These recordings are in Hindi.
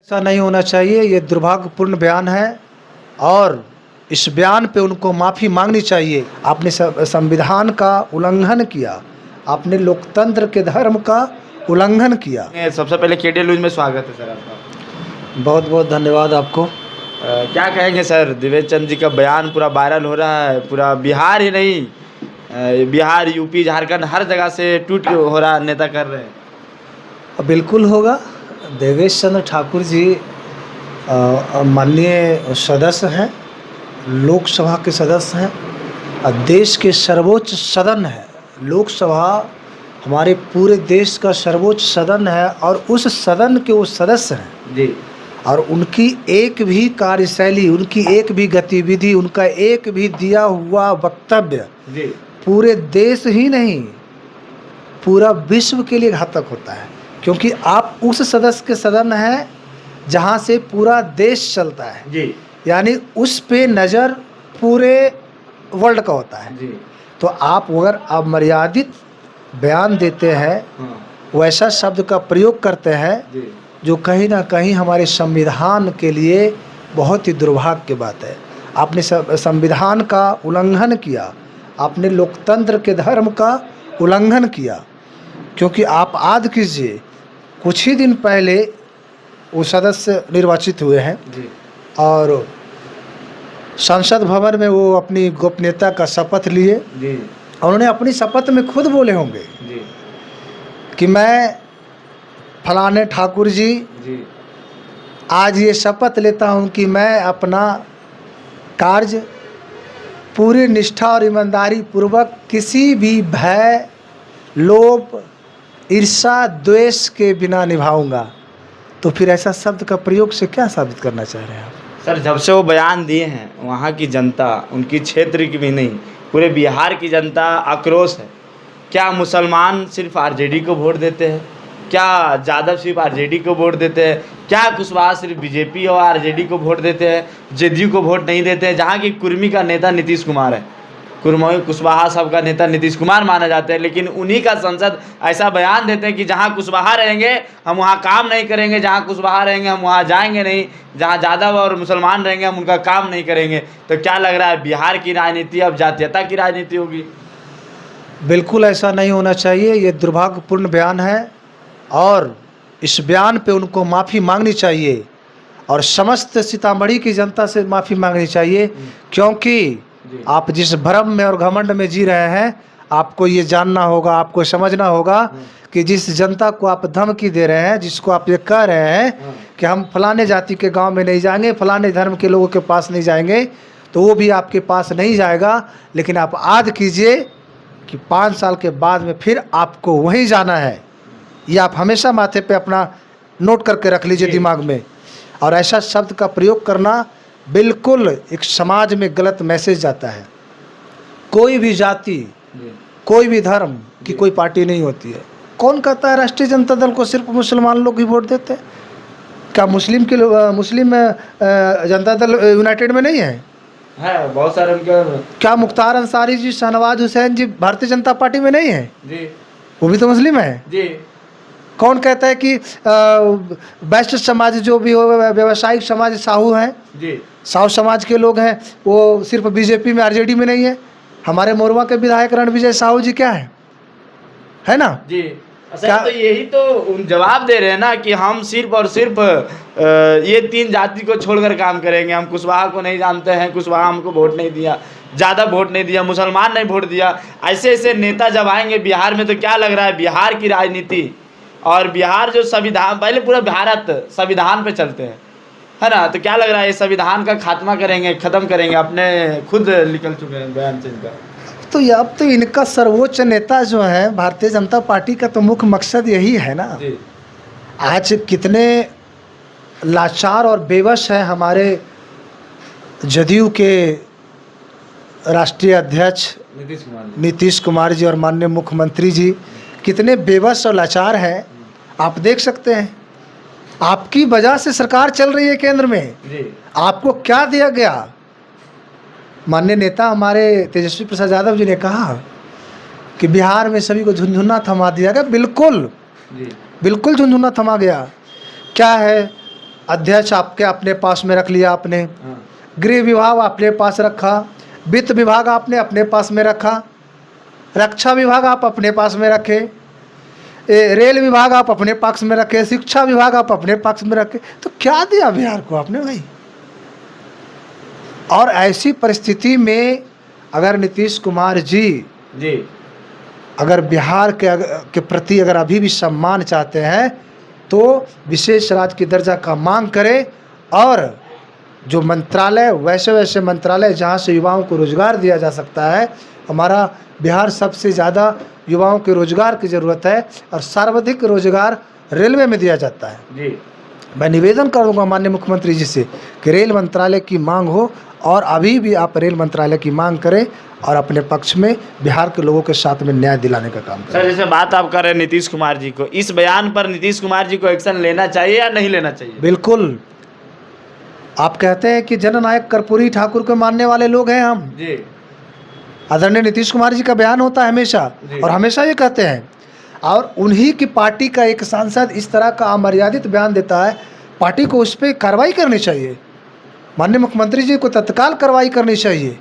ऐसा नहीं होना चाहिए। ये दुर्भाग्यपूर्ण बयान है और इस बयान पे उनको माफ़ी मांगनी चाहिए। आपने संविधान का उल्लंघन किया, आपने लोकतंत्र के धर्म का उल्लंघन किया। सबसे पहले केडी न्यूज़ में स्वागत है सर आपका। बहुत बहुत धन्यवाद आपको। क्या कहेंगे सर, देवेश चंद्र जी का बयान पूरा वायरल हो रहा है, पूरा बिहार ही नहीं बिहार, यूपी, झारखंड हर जगह से ट्वीट हो रहा, नेता कर रहे हैं। बिल्कुल होगा। देवेश चंद्र ठाकुर जी माननीय सदस्य हैं, लोकसभा के सदस्य हैं और देश के सर्वोच्च सदन है। लोकसभा हमारे पूरे देश का सर्वोच्च सदन है और उस सदन के वो सदस्य हैं जी। और उनकी एक भी कार्यशैली, उनकी एक भी गतिविधि, उनका एक भी दिया हुआ वक्तव्य जी पूरे देश ही नहीं पूरा विश्व के लिए घातक होता है, क्योंकि आप उस सदस्य के सदन हैं जहां से पूरा देश चलता है जी। यानी उस पे नज़र पूरे वर्ल्ड का होता है जी। तो आप अगर अमर्यादित बयान देते हैं, वैसा शब्द का प्रयोग करते हैं जी। जो कहीं ना कहीं हमारे संविधान के लिए बहुत ही दुर्भाग्य की बात है। आपने संविधान का उल्लंघन किया, आपने लोकतंत्र के धर्म का उल्लंघन किया। क्योंकि आप याद कीजिए, कुछ ही दिन पहले वो सदस्य निर्वाचित हुए हैं जी। और संसद भवन में वो अपनी गोपनीयता का शपथ लिए जी। और उन्होंने अपनी शपथ में खुद बोले होंगे जी। कि मैं फलाने ठाकुर जी आज ये शपथ लेता हूँ कि मैं अपना कार्य पूरी निष्ठा और ईमानदारी पूर्वक किसी भी भय, लोभ, ईर्षा, द्वेष के बिना निभाऊंगा। तो फिर ऐसा शब्द का प्रयोग से क्या साबित करना चाह रहे हैं आप? सर, जब से वो बयान दिए हैं वहाँ की जनता, उनकी क्षेत्र की भी नहीं, पूरे बिहार की जनता आक्रोश है। क्या मुसलमान सिर्फ आरजेडी को वोट देते हैं? क्या यादव सिर्फ आरजेडी को वोट देते हैं? क्या कुशवाहा सिर्फ बीजेपी और आरजेडी को वोट देते हैं, जेडीयू को वोट नहीं देते हैं? जहाँ की कुर्मी का नेता नीतीश कुमार है, कुर्मी कुशवाहा सब का नेता नीतीश कुमार माना जाता है, लेकिन उन्हीं का संसद ऐसा बयान देते हैं कि जहाँ कुशवाहा रहेंगे हम वहाँ काम नहीं करेंगे, जहाँ कुशवाहा रहेंगे हम वहाँ जाएंगे नहीं, जहाँ यादव और मुसलमान रहेंगे हम उनका काम नहीं करेंगे। तो क्या लग रहा है, बिहार की राजनीति अब जातीयता की राजनीति होगी? बिल्कुल ऐसा नहीं होना चाहिए। ये दुर्भाग्यपूर्ण बयान है और इस बयान पे उनको माफ़ी मांगनी चाहिए और समस्त सीतामढ़ी की जनता से माफ़ी मांगनी चाहिए। क्योंकि आप जिस भ्रम में और घमंड में जी रहे हैं, आपको ये जानना होगा, आपको समझना होगा कि जिस जनता को आप धमकी दे रहे हैं, जिसको आप ये कह रहे हैं कि हम फलाने जाति के गांव में नहीं जाएंगे, फलाने धर्म के लोगों के पास नहीं जाएंगे, तो वो भी आपके पास नहीं जाएगा। लेकिन आप याद कीजिए कि 5 साल के बाद में फिर आपको वहीं जाना है। ये आप हमेशा माथे पे अपना नोट करके रख लीजिए दिमाग में। और ऐसा शब्द का प्रयोग करना बिल्कुल एक समाज में गलत मैसेज जाता है। कोई भी जाति, कोई भी धर्म की कोई पार्टी नहीं होती है। कौन कहता है राष्ट्रीय जनता दल को सिर्फ मुसलमान लोग ही वोट देते हैं? क्या मुस्लिम जनता दल यूनाइटेड में नहीं है? बहुत सारे उनके। क्या मुख्तार अंसारी जी, शहनवाज हुसैन जी भारतीय जनता पार्टी में नहीं है जी? वो भी तो मुस्लिम है जी। कौन कहता है कि वैश्य समाज जो भी हो, व्यवसायिक समाज साहू हैं जी, साहू समाज के लोग हैं, वो सिर्फ बीजेपी में आरजेडी में नहीं है? हमारे मोरवा के विधायक रणविजय साहू जी क्या है ना जी। अच्छा, तो यही तो जवाब दे रहे हैं ना कि हम सिर्फ और सिर्फ ये 3 जाति को छोड़कर काम करेंगे। हम कुशवाहा को नहीं जानते हैं, कुशवाहा हमको वोट नहीं दिया, ज़्यादा वोट नहीं दिया, मुसलमान नहीं वोट दिया। ऐसे ऐसे नेता जब आएंगे बिहार में, तो क्या लग रहा है, बिहार की राजनीति और बिहार जो संविधान, पहले पूरा भारत संविधान पे चलते हैं, है ना? तो क्या लग रहा है, ये संविधान का खात्मा करेंगे, ख़त्म करेंगे? अपने खुद निकल चुके हैं बयान से इनका। तो ये अब तो इनका सर्वोच्च नेता जो है भारतीय जनता पार्टी का तो मुख्य मकसद यही है ना जी। आज कितने लाचार और बेबस हैं हमारे जदयू के राष्ट्रीय अध्यक्ष नीतीश कुमार जी और माननीय मुख्यमंत्री जी, कितने बेबस और लाचार हैं। आप देख सकते हैं, आपकी वजह से सरकार चल रही है केंद्र में जी। आपको क्या दिया गया? माननीय नेता हमारे तेजस्वी प्रसाद यादव जी ने कहा कि बिहार में सभी को झुनझुना थमा दिया गया। बिल्कुल जी, बिल्कुल झुनझुना थमा गया। क्या है, अध्यक्ष आपके अपने पास में रख लिया आपने, हाँ। गृह विभाग अपने पास रखा, वित्त विभाग आपने अपने पास में रखा, रक्षा विभाग आप अपने पास में रखे, रेल विभाग आप अपने पक्ष में रखे, शिक्षा विभाग आप अपने पक्ष में रखे, तो क्या दिया बिहार को आपने भाई? और ऐसी परिस्थिति में अगर नीतीश कुमार जी अगर बिहार के प्रति अगर अभी भी सम्मान चाहते हैं तो विशेष राज्य की दर्जा का मांग करें, और जो मंत्रालय वैसे वैसे मंत्रालय जहां से युवाओं को रोजगार दिया जा सकता है, हमारा बिहार सबसे ज़्यादा युवाओं के रोजगार की ज़रूरत है और सर्वाधिक रोजगार रेलवे में दिया जाता है जी। मैं निवेदन करूंगा माननीय मुख्यमंत्री जी से कि रेल मंत्रालय की मांग हो, और अभी भी आप रेल मंत्रालय की मांग करें और अपने पक्ष में बिहार के लोगों के साथ में न्याय दिलाने का काम करें। सर, जैसे बात आप कर रहे हैं नीतीश कुमार जी को, इस बयान पर नीतीश कुमार जी को एक्शन लेना चाहिए या नहीं लेना चाहिए? बिल्कुल। आप कहते हैं कि जननायक कर्पूरी ठाकुर को मानने वाले लोग हैं हम जी। आदरणीय नीतीश कुमार जी का बयान होता है हमेशा, और हमेशा ये कहते हैं, और उन्हीं की पार्टी का एक सांसद इस तरह का अमर्यादित बयान देता है, पार्टी को उस पर कार्रवाई करनी चाहिए। माननीय मुख्यमंत्री जी को तत्काल कार्रवाई करनी चाहिए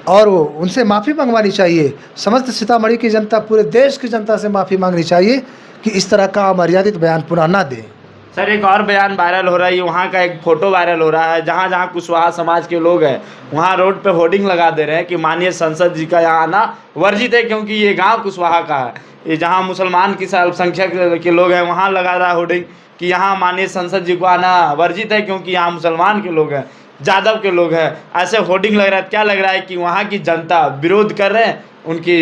और उनसे माफ़ी मंगवानी चाहिए। समस्त सीतामढ़ी की जनता, पूरे देश की जनता से माफ़ी मांगनी चाहिए कि इस तरह का अमर्यादित बयान पुनः ना दें। सर, एक और बयान वायरल हो रहा है, वहाँ का एक फोटो वायरल हो रहा है, जहाँ जहाँ कुशवाहा समाज के लोग हैं वहाँ रोड पे होर्डिंग लगा दे रहे हैं कि माननीय संसद जी का यहाँ आना वर्जित है, क्योंकि ये गांव कुशवाहा का है। ये जहाँ मुसलमान की अल्पसंख्यक के लोग हैं वहाँ लगा रहा है होर्डिंग कि यहाँ माननीय संसद जी को आना वर्जित है, क्योंकि यहाँ मुसलमान के लोग हैं, जादव के लोग हैं। ऐसे होर्डिंग लग रहा है। क्या लग रहा है कि वहाँ की जनता विरोध कर रहे हैं, उनकी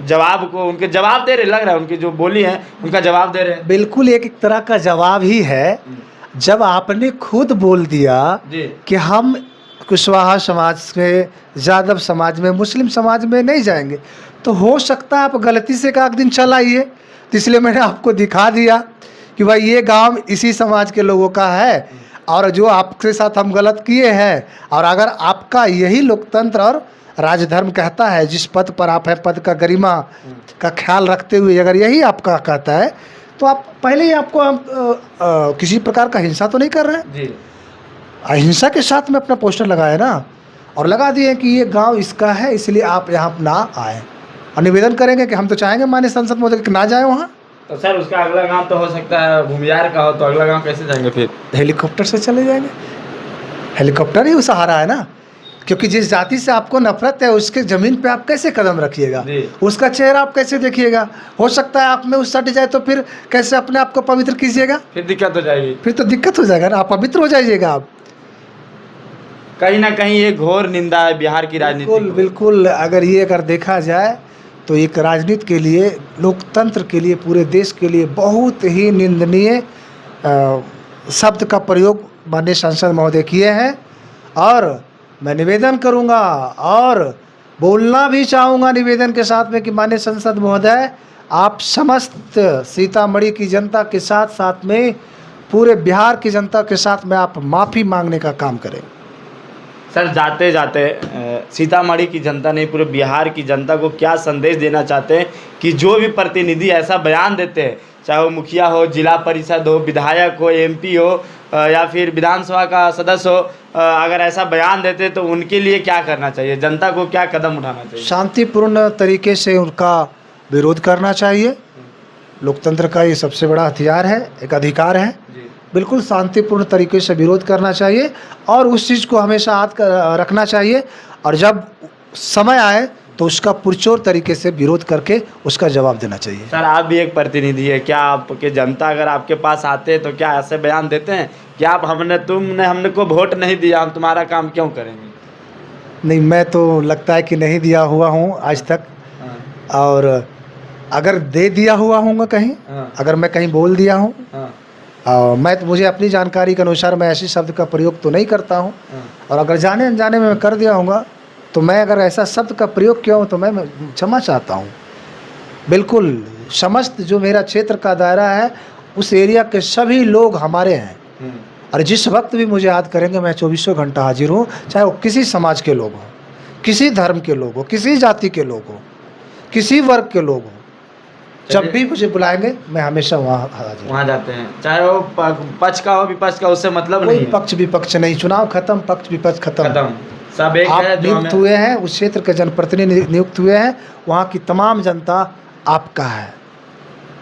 जवाब को उनके जवाब दे रहे, लग रहा है उनकी जो बोली है उनका जवाब दे रहे हैं। बिल्कुल एक तरह का जवाब ही है। जब आपने खुद बोल दिया कि हम कुशवाहा समाज में, जादव समाज में, मुस्लिम समाज में नहीं जाएंगे, तो हो सकता है आप गलती से एक दिन चल आइए, तो इसलिए मैंने आपको दिखा दिया कि भाई ये गांव इसी समाज के लोगों का है और जो आपके साथ हम गलत किए हैं, और अगर आपका यही लोकतंत्र और राजधर्म कहता है, जिस पद पर आप हैं, पद का गरिमा का ख्याल रखते हुए अगर यही आपका कहता है, तो आप पहले ही आपको हम किसी प्रकार का हिंसा तो नहीं कर रहे हैं जी। अहिंसा के साथ में अपना पोस्टर लगाए ना, और लगा दिए कि ये गांव इसका है, इसलिए आप यहाँ ना आए। और निवेदन करेंगे कि हम तो चाहेंगे माननीय संसद महोदय कि ना जाए वहाँ। तो सर, उसका अगला गांव तो हो सकता है भूमियार का हो, तो अगला गांव कैसे जाएंगे फिर? हेलीकॉप्टर से चले जाएंगे। हेलीकॉप्टर ही सहारा है ना, क्योंकि जिस जाति से आपको नफरत है उसके ज़मीन पे आप कैसे कदम रखिएगा, उसका चेहरा आप कैसे देखिएगा। हो सकता है आप में उस सट जाए तो फिर कैसे अपने आप को पवित्र कीजिएगा? फिर दिक्कत हो जाएगी। फिर तो दिक्कत हो जाएगा ना, आप पवित्र हो जाइएगा। आप कहीं ना कहीं ये घोर निंदा है बिहार की राजनीति। बिल्कुल बिल्कुल। अगर देखा जाए तो एक राजनीति के लिए, लोकतंत्र के लिए, पूरे देश के लिए बहुत ही निंदनीय शब्द का प्रयोग माननीय सांसद महोदय किए हैं। और मैं निवेदन करूंगा और बोलना भी चाहूँगा निवेदन के साथ में कि माननीय संसद महोदय, आप समस्त सीतामढ़ी की जनता के साथ साथ में पूरे बिहार की जनता के साथ में आप माफ़ी मांगने का काम करें। सर, जाते जाते सीतामढ़ी की जनता नहीं, पूरे बिहार की जनता को क्या संदेश देना चाहते हैं कि जो भी प्रतिनिधि ऐसा बयान देते हैं, चाहे वो मुखिया हो, जिला परिषद हो, विधायक हो, एमपी हो या फिर विधानसभा का सदस्य हो, अगर ऐसा बयान देते तो उनके लिए क्या करना चाहिए? जनता को क्या कदम उठाना चाहिए? शांतिपूर्ण तरीके से उनका विरोध करना चाहिए। लोकतंत्र का ये सबसे बड़ा हथियार है, एक अधिकार है। बिल्कुल शांतिपूर्ण तरीके से विरोध करना चाहिए और उस चीज़ को हमेशा याद रखना चाहिए, और जब समय आए तो उसका पुरजोर तरीके से विरोध करके उसका जवाब देना चाहिए। सर, आप भी एक प्रतिनिधि है, क्या आपके जनता अगर आपके पास आते हैं तो क्या ऐसे बयान देते हैं कि आप हमने को वोट नहीं दिया, हम तुम्हारा काम क्यों करेंगे? नहीं, मैं तो लगता है कि नहीं दिया हुआ हूँ आज तक। और अगर दे दिया हुआ हूँ कहीं, अगर मैं कहीं बोल दिया हूँ, मैं तो, मुझे अपनी जानकारी के अनुसार मैं ऐसे शब्द का प्रयोग तो नहीं करता हूँ। और अगर जाने अनजाने में मैं कर दिया होगा तो मैं अगर ऐसा शब्द का प्रयोग किया हूँ तो मैं क्षमा चाहता हूँ। बिल्कुल समस्त जो मेरा क्षेत्र का दायरा है, उस एरिया के सभी लोग हमारे हैं, और जिस वक्त भी मुझे याद करेंगे मैं 24 घंटा हाजिर हूँ, चाहे वो किसी समाज के लोग हों, किसी धर्म के लोग हों, किसी जाति के लोग हों, किसी वर्ग के लोग हों। जब भी मुझे बुलाएंगे मैं हमेशा वहाँ हाजिर। वहाँ जाते हैं, चाहे वो पक्ष का हो विपक्ष का, उससे मतलब कोई नहीं है। पक्ष विपक्ष नहीं, चुनाव खत्म, पक्ष विपक्ष खत्म। खत्म, सब एक आप है जो नियुक्त हुए हैं, उस क्षेत्र के जनप्रतिनिधि नियुक्त हुए हैं, वहाँ की तमाम जनता आपका है,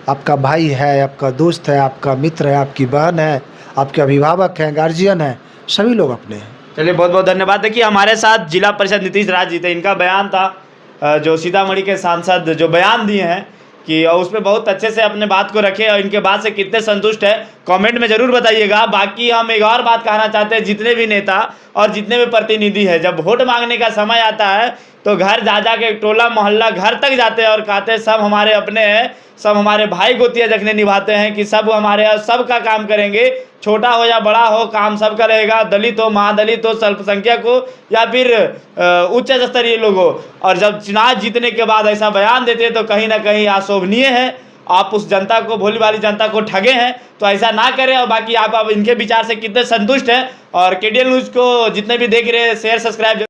आपका भाई है, आपका दोस्त है, आपका मित्र है, आपकी बहन है, आपके अभिभावक हैं, गार्जियन है, सभी लोग अपने हैं। चलिए बहुत बहुत धन्यवाद। देखिए हमारे साथ जिला परिषद नीतीश राज जी थे, इनका बयान था जो सीतामढ़ी के सांसद जो बयान दिए हैं कि उसमें बहुत अच्छे से अपने बात को रखे और इनके बात से कितने संतुष्ट है कमेंट में ज़रूर बताइएगा। बाकी हम एक और बात कहना चाहते हैं, जितने भी नेता और जितने भी प्रतिनिधि हैं, जब वोट मांगने का समय आता है तो घर जा जा के टोला मोहल्ला घर तक जाते हैं और कहते हैं सब हमारे अपने हैं, सब हमारे भाई गोतिया जखने निभाते हैं कि सब हमारे सब का काम करेंगे, छोटा हो या बड़ा हो काम सबका रहेगा, दलित हो, महादलित हो, अल्पसंख्यक हो या फिर उच्च स्तरीय लोग हो। और जब चुनाव जीतने के बाद ऐसा बयान देते हैं तो कहीं ना कहीं अशोभनीय है। आप उस जनता को, भोली भाली जनता को ठगे हैं, तो ऐसा ना करें। और बाकी आप इनके विचार से कितने संतुष्ट हैं और KTN न्यूज़ को जितने भी देख रहे हैं शेयर सब्सक्राइब